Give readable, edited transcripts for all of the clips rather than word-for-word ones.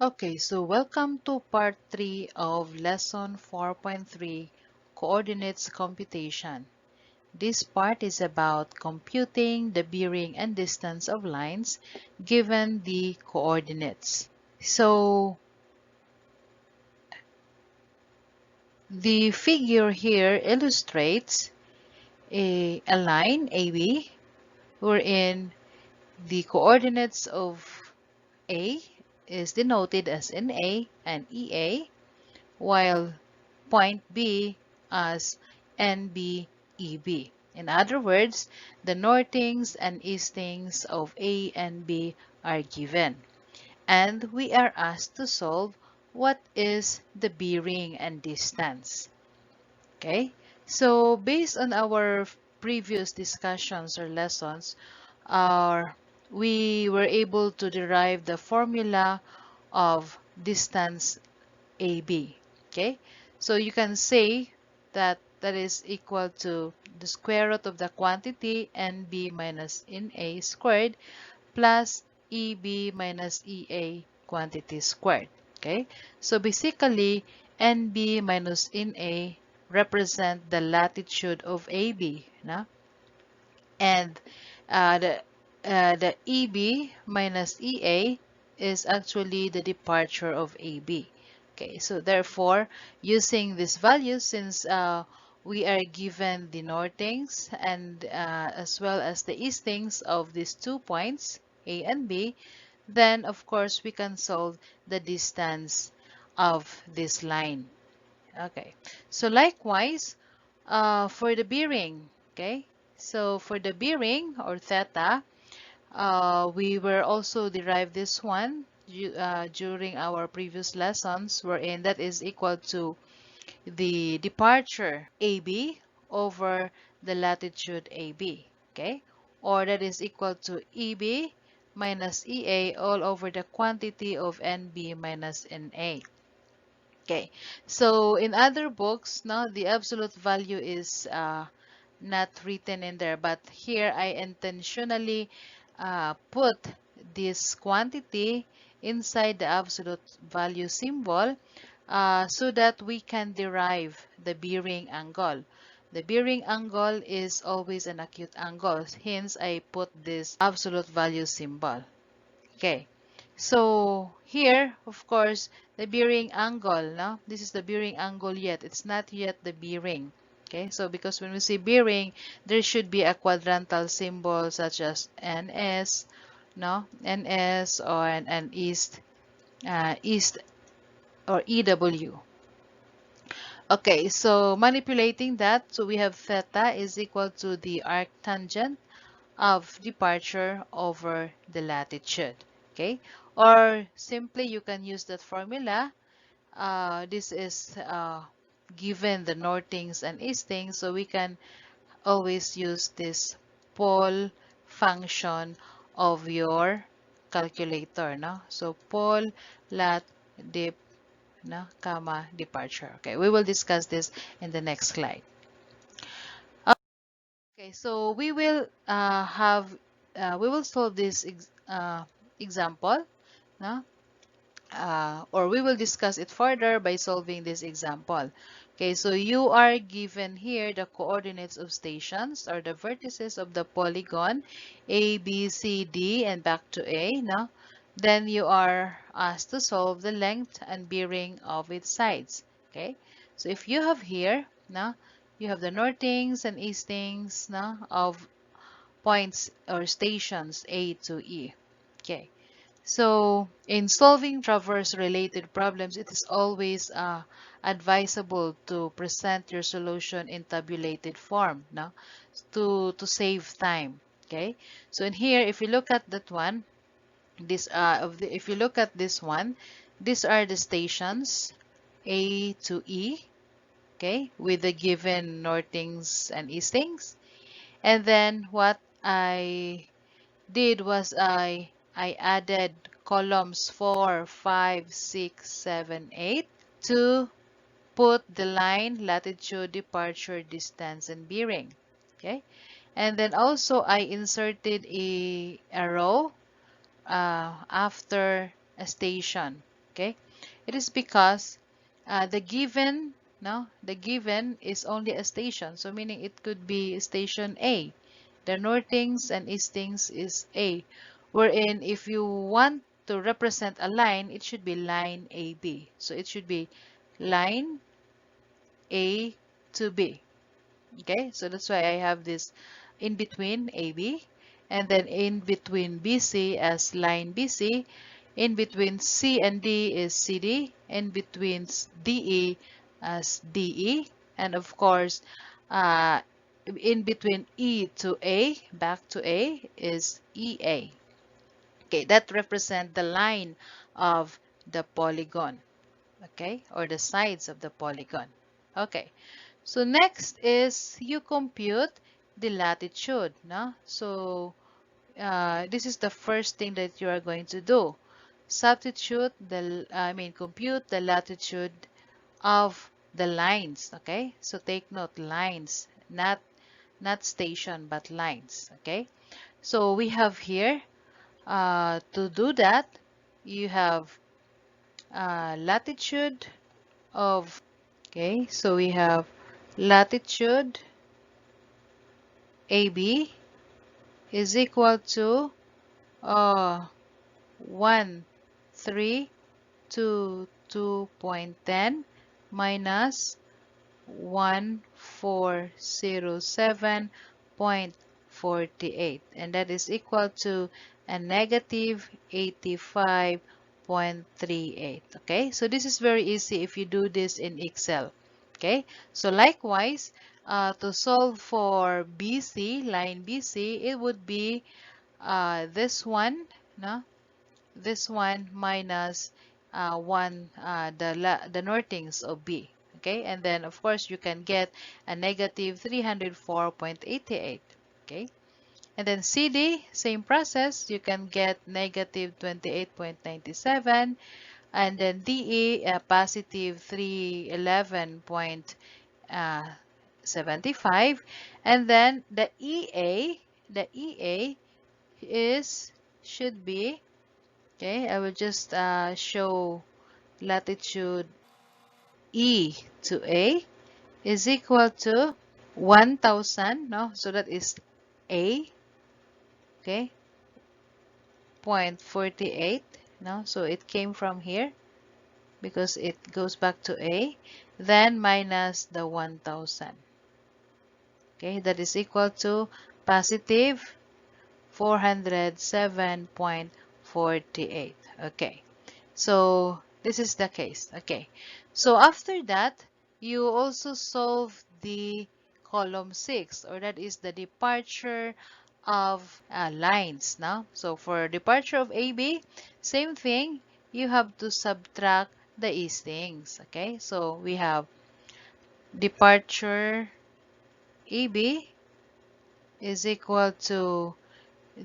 Okay, so welcome to part 3 of lesson 4.3, Coordinates Computation. This part is about computing the bearing and distance of lines given the coordinates. So the figure here illustrates a line AB wherein the coordinates of A is denoted as NA and EA, while point B as NBEB. In other words, the northings and eastings of A and B are given. And we are asked to solve what is the bearing and distance. Okay, so based on our previous discussions or lessons, we were able to derive the formula of distance AB. Okay, so you can say that that is equal to the square root of the quantity NB minus NA squared plus EB minus EA quantity squared. Okay, so basically NB minus NA represent the latitude of AB, no? And the EB minus EA is actually the departure of AB. Okay, so therefore, using these values, since we are given the northings and as well as the eastings of these 2 points, A and B, then of course we can solve the distance of this line. Okay, so likewise, for the bearing, okay, so for the bearing or theta, we were also derived this one during our previous lessons, wherein that is equal to the departure AB over the latitude AB, okay, or that is equal to EB minus EA all over the quantity of NB minus NA. Okay, so in other books, now the absolute value is not written in there, but here I intentionally put this quantity inside the absolute value symbol so that we can derive the bearing angle. The bearing angle is always an acute angle, hence I put this absolute value symbol. Okay, so here, of course, the bearing angle, no? This is the bearing angle yet. It's not yet the bearing. Okay, so because when we say bearing, there should be a quadrantal symbol such as NS, no? NS or an east or EW. Okay, so manipulating that, so we have theta is equal to the arctangent of departure over the latitude. Okay, or simply you can use that formula. This is given the northings and eastings, so we can always use this pole function of your calculator, no? So pole lat dip, no, comma departure. Okay, we will discuss this in the next slide. Okay, so we will solve this example, no? Or we will discuss it further by solving this example. Okay, so you are given here the coordinates of stations or the vertices of the polygon A, B, C, D, and back to A, no? Then you are asked to solve the length and bearing of its sides. Okay, so if you have here, no, you have the northings and eastings, no, of points or stations A to E. Okay, so in solving traverse-related problems, it is always advisable to present your solution in tabulated form, no? To save time. Okay. So in here, if you look at that one, if you look at this one, these are the stations A to E. Okay, with the given northings and eastings. And then what I did was I added columns 4, 5, 6, 7, 8 to put the line, latitude, departure, distance, and bearing. Okay, and then also I inserted a row after a station. Okay, it is because the given, no, the given is only a station, so meaning it could be station A. The northings and eastings is A, wherein if you want to represent a line, it should be line AB. So it should be line A to B. Okay, so that's why I have this in between AB, and then in between BC as line BC, in between C and D is CD, in between DE as DE, and of course, uh, in between E to A, back to A, is EA. Okay, that represent the line of the polygon, okay, or the sides of the polygon. Okay, so next is you compute the latitude, no? So this is the first thing that you are going to do. Substitute compute the latitude of the lines, okay? So take note, lines, not station, but lines, okay? So we have here, to do that, you have latitude of, okay, so we have latitude AB is equal to 1322.10 minus 1407.48, and that is equal to a negative 85.38. Okay, so this is very easy if you do this in Excel. Okay, so likewise, to solve for BC, line BC, it would be this one, no? This one minus the northings of B. Okay, and then of course you can get a negative 304.88. Okay, and then CD, same process, you can get negative 28.97, and then DE, positive 311.75, and then the EA is should be, okay, I will just show latitude E to A is equal to 1000, no? So that is A, okay, 0.48, no? So it came from here because it goes back to A, then minus the 1000, okay, that is equal to positive 407.48. Okay, so this is the case. Okay, so after that, you also solve the column 6, or that is the departure of lines now. So for departure of AB, same thing, you have to subtract the eastings. Okay, so we have departure AB is equal to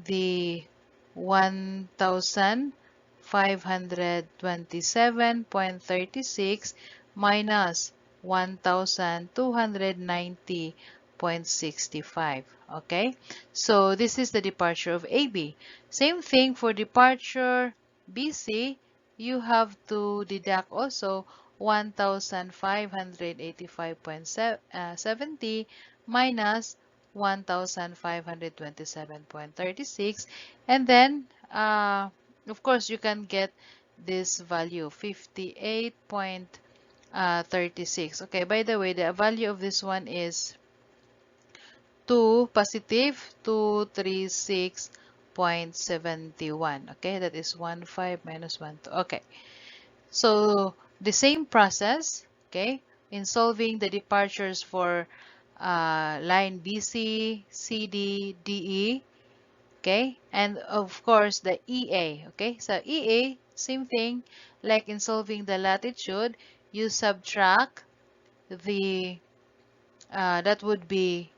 the 1527.36 minus 1290.65. Okay, so this is the departure of AB. Same thing for departure BC, you have to deduct also 1585.70 minus 1527.36, and then of course you can get this value 58.36. Okay, by the way, the value of this one is 2 positive 236.71. Okay, that is 15 minus 1 2. Okay, so the same process, okay, in solving the departures for line BC, CD, DE, okay, and of course the EA, okay, so EA, same thing, like in solving the latitude, you subtract the, that would be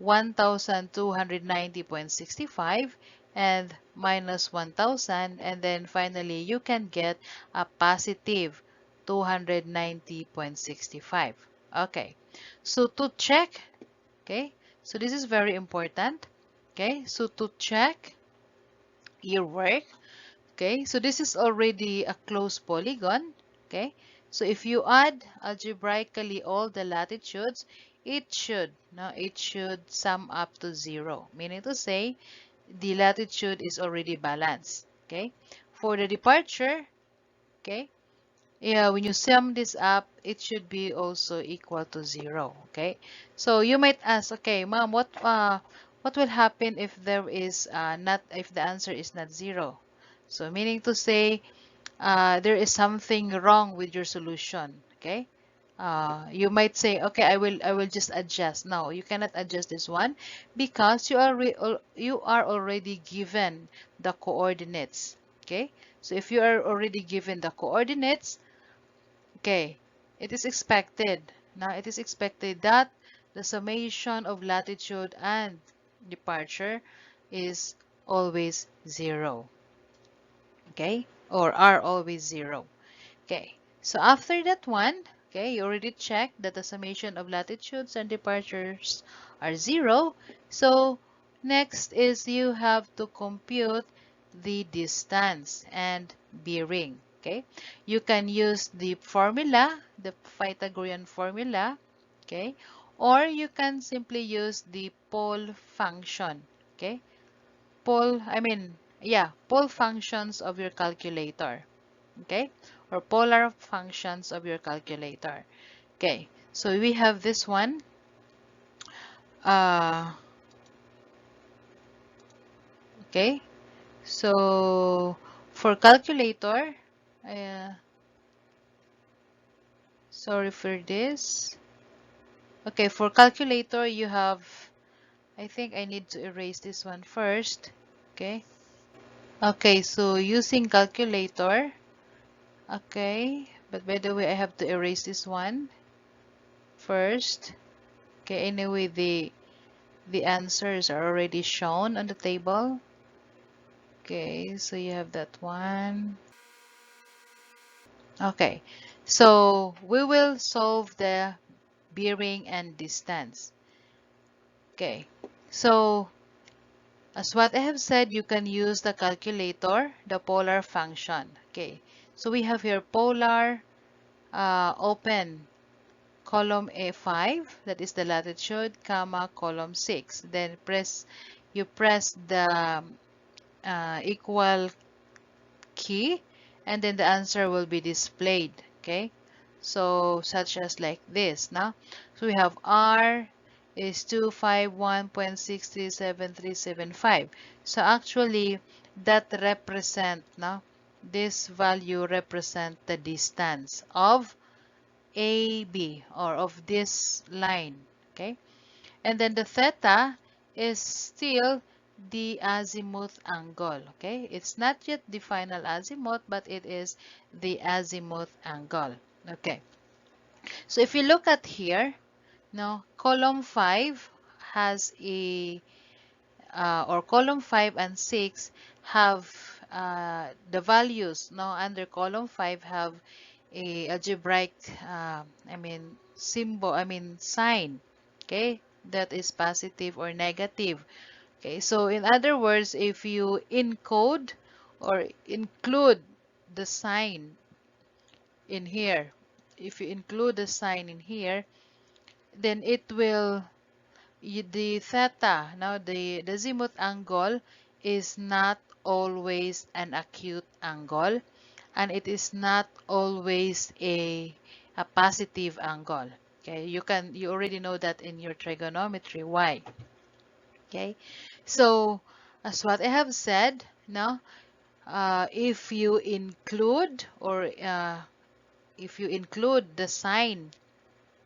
1290.65 and minus 1000, and then finally you can get a positive 290.65. Okay, so to check, okay, so this is very important. Okay, so to check your work, Okay, so this is already a closed polygon. Okay, so if you add algebraically all the latitudes, it should sum up to 0, meaning to say the latitude is already balanced. Okay, for the departure, okay, yeah, when you sum this up, it should be also equal to 0. Okay, so you might ask, okay, ma'am, what will happen if there is not if the answer is not 0? So meaning to say there is something wrong with your solution. Okay, you might say, okay, I will just adjust. No, you cannot adjust this one because you are already given the coordinates. Okay, so if you are already given the coordinates, okay, it is expected. Now it is expected that the summation of latitude and departure is always 0. Okay, or are always 0. Okay, so after that one, okay, you already checked that the summation of latitudes and departures are 0. So next is you have to compute the distance and bearing. Okay, you can use the formula, the Pythagorean formula, okay, or you can simply use the pole function. Okay, pole functions of your calculator. Okay, or polar functions of your calculator. Okay, so we have this one. Uh, okay, so for calculator, uh, sorry for this. Okay, for calculator, you have, I think I need to erase this one first. Okay, okay, so using calculator, okay, but by the way, I have to erase this one first. Okay, anyway, the answers are already shown on the table. Okay, so you have that one. Okay, so we will solve the bearing and distance. Okay, so as what I have said, you can use the calculator, the polar function. Okay, so we have here polar, open column A5, that is the latitude, comma, column 6. Then you press the equal key, and then the answer will be displayed. Okay, so such as like this now. So we have R is 251.637375. So actually that represent now, this value represent the distance of AB, or of this line. Okay, and then the theta is still the azimuth angle. Okay, it's not yet the final azimuth, but it is the azimuth angle. Okay, so if you look at here, now column 5 has a or column 5 and 6 have the values now under column 5 have a algebraic symbol, sign, okay, that is positive or negative. Okay, so in other words, if you encode or include the sign in here, if you include the sign in here, then it will the theta, now the azimuth angle is not always an acute angle, and it is not always a positive angle. Okay, you already know that in your trigonometry. Why? Okay, so as what I have said, now if you include or if you include the sign,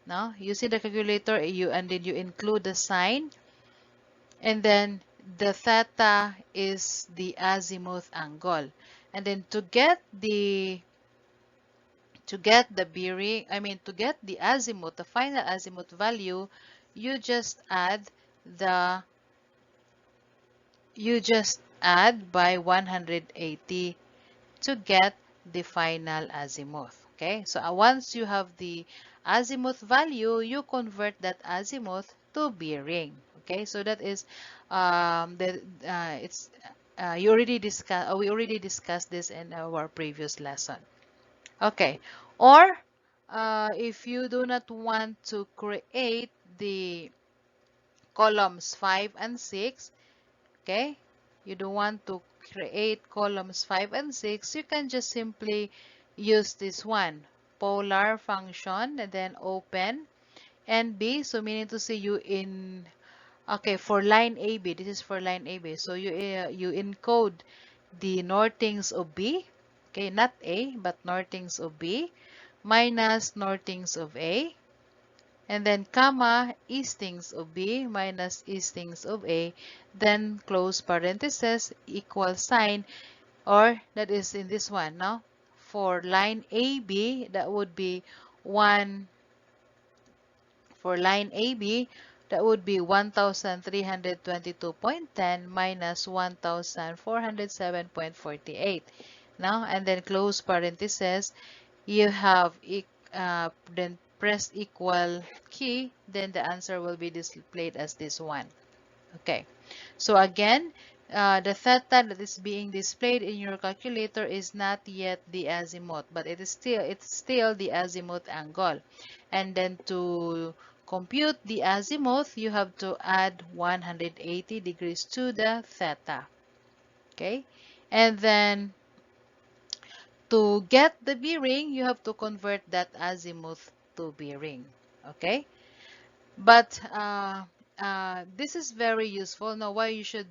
now using the calculator, and then you include the sign, and then the theta is the azimuth angle, and then to get the bearing, to get the azimuth, the final azimuth value, you just add the you just add by 180 to get the final azimuth. Okay, so once you have the azimuth value, you convert that azimuth to bearing. Okay, so that is it's you already discuss, we already discussed this in our previous lesson. Okay, or if you do not want to create the columns 5 and 6, okay, you don't want to create columns 5 and 6, you can just simply use this one, polar function, and then open NB, so meaning to say you in, okay, for line AB, this is for line AB, so you encode the northings of B, okay, not A, but northings of B, minus northings of A, and then comma eastings of B minus eastings of A, then close parenthesis, equal sign, or that is in this one, no? For line AB, that would be 1, for line AB, that would be 1322.10 minus 1407.48. Now, and then close parenthesis, you have then press equal key, then the answer will be displayed as this one. Okay, so again, the theta that is being displayed in your calculator is not yet the azimuth, but it's still the azimuth angle. And then to compute the azimuth, you have to add 180 degrees to the theta. Okay, and then to get the bearing, you have to convert that azimuth to bearing. Okay, but this is very useful. Now, why you should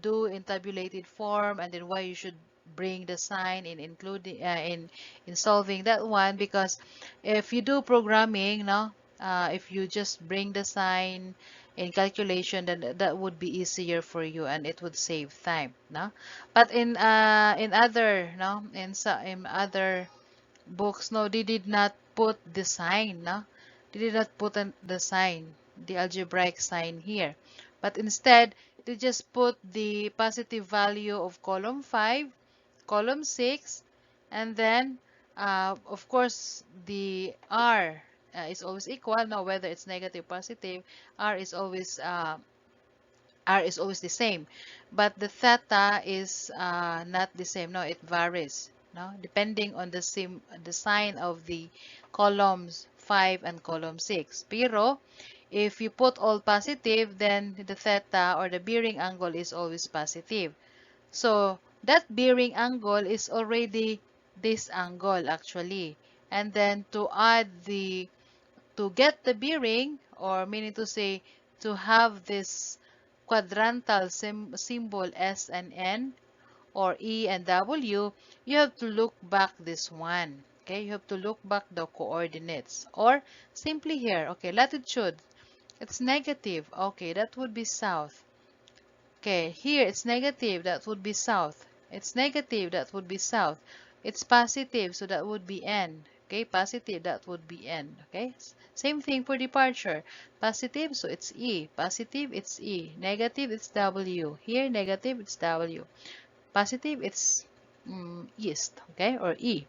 do in tabulated form, and then why you should bring the sign in including in solving that one, because if you do programming, no, if you just bring the sign in calculation, then that would be easier for you and it would save time, no. But in other, no, in other books, no, they did not put the sign, no? They did not put the sign, the algebraic sign here. But instead, they just put the positive value of column 5, column 6, and then, of course, the R is always equal. Now, whether it's negative, positive, R is always the same, but the theta is not the same. No, it varies, no, depending on the sign of the columns 5 and column 6. Pero if you put all positive, then the theta or the bearing angle is always positive. So that bearing angle is already this angle actually. And then to get the bearing, or meaning to say to have this quadrantal symbol S and N, or E and W, you have to look back this one. Okay, you have to look back the coordinates, or simply here, okay, latitude, it's negative, okay, that would be south. Okay, here it's negative, that would be south. It's negative, that would be south. It's positive, so that would be N. Okay, positive, that would be N. Okay, same thing for departure. Positive, so it's E. Positive, it's E. Negative, it's W. Here, negative, it's W. Positive, it's east, okay, or E.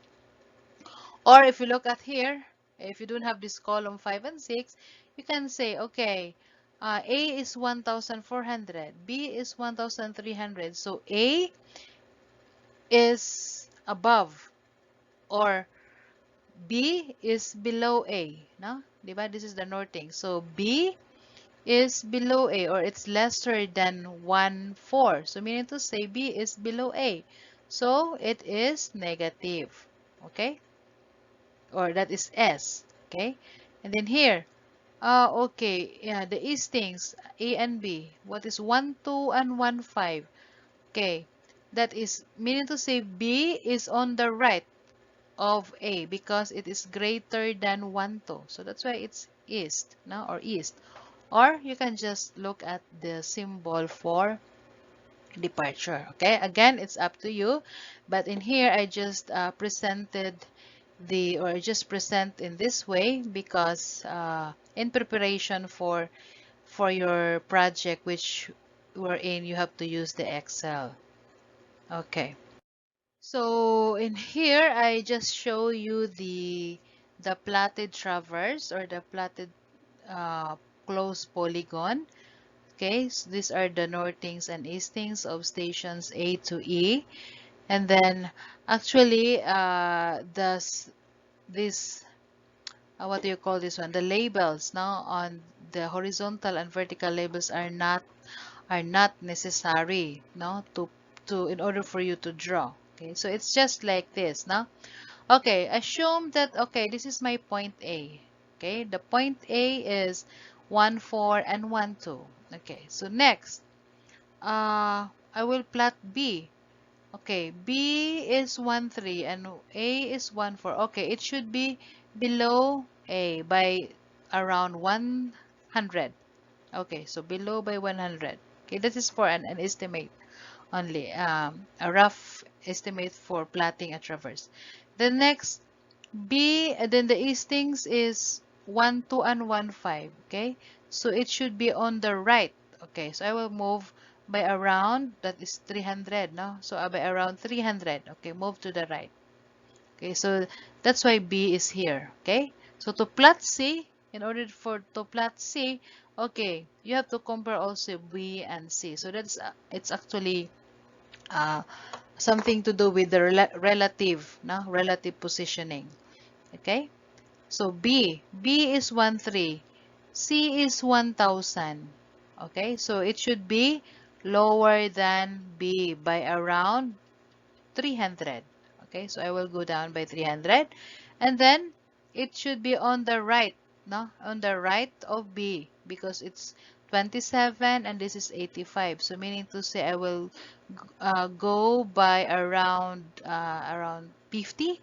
Or if you look at here, if you don't have this column 5 and 6, you can say, okay, A is 1,400, B is 1,300. So A is above, or B is below A. No? Diba? This is the northing. So B is below A, or it's lesser than 1,4. So meaning to say B is below A. So it is negative. Okay? Or that is S. Okay? And then here, okay, yeah, the eastings, A and B. What is 1, 2, and 1, 5? Okay, that is meaning to say B is on the right of A because it is greater than 1, 2. So that's why it's east, no? Or east. Or you can just look at the symbol for departure. Okay, again, it's up to you. But in here, I just presented or just present in this way because in preparation for your project, which wherein you have to use the Excel. Okay, so in here I just show you the plotted traverse, or the plotted closed polygon. Okay, so these are the northings and eastings of stations A to E. And then actually this what do you call this one? The labels now on the horizontal and vertical labels are not necessary, no, to in order for you to draw. Okay, so it's just like this, no? Okay, assume that okay, this is my point A. Okay, the point A is 1, 4, and 1, 2. Okay, so next, I will plot B. Okay, B is 1, 3 and A is 1, 4. Okay, it should be below A by around 100. Okay, so below by 100. Okay, this is for an estimate only, a rough estimate for plotting a traverse. The next B, and then the eastings is 1, 2, and 1, 5. Okay, so it should be on the right. Okay, so I will move by around, that is 300, no? So by around 300. Okay, move to the right. Okay, so that's why B is here. Okay, so to plot C, in order for to plot C, okay, you have to compare also B and C. So that's it's actually uh, something to do with the relative, no? Relative positioning. Okay, so B is 1, 3, C is 1,000. Okay, so it should be lower than B by around 300. Okay, so I will go down by 300, and then it should be on the right, no, on the right of B, because it's 27 and this is 85. So meaning to say I will go by around 50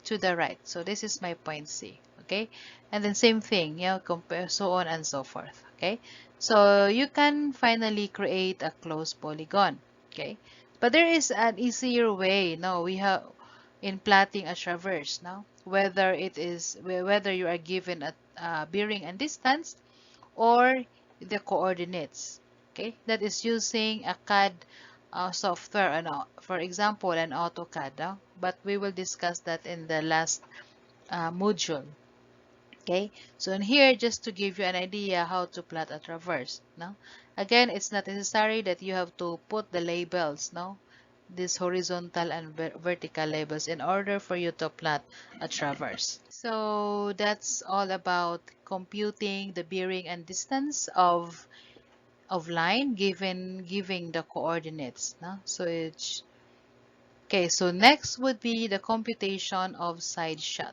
to the right. So this is my point C. Okay, and then same thing, you know, compare, so on and so forth. Okay, so you can finally create a closed polygon. Okay, but there is an easier way. No, we have in plotting a traverse. Now, whether you are given a bearing and distance or the coordinates. Okay, that is using a CAD software, and for example, an AutoCAD. But we will discuss that in the last module. Okay, so in here, just to give you an idea how to plot a traverse. No, again, it's not necessary that you have to put the labels. No, these horizontal and vertical labels in order for you to plot a traverse. So that's all about computing the bearing and distance of line giving the coordinates. No? So it's okay. So next would be the computation of side shot.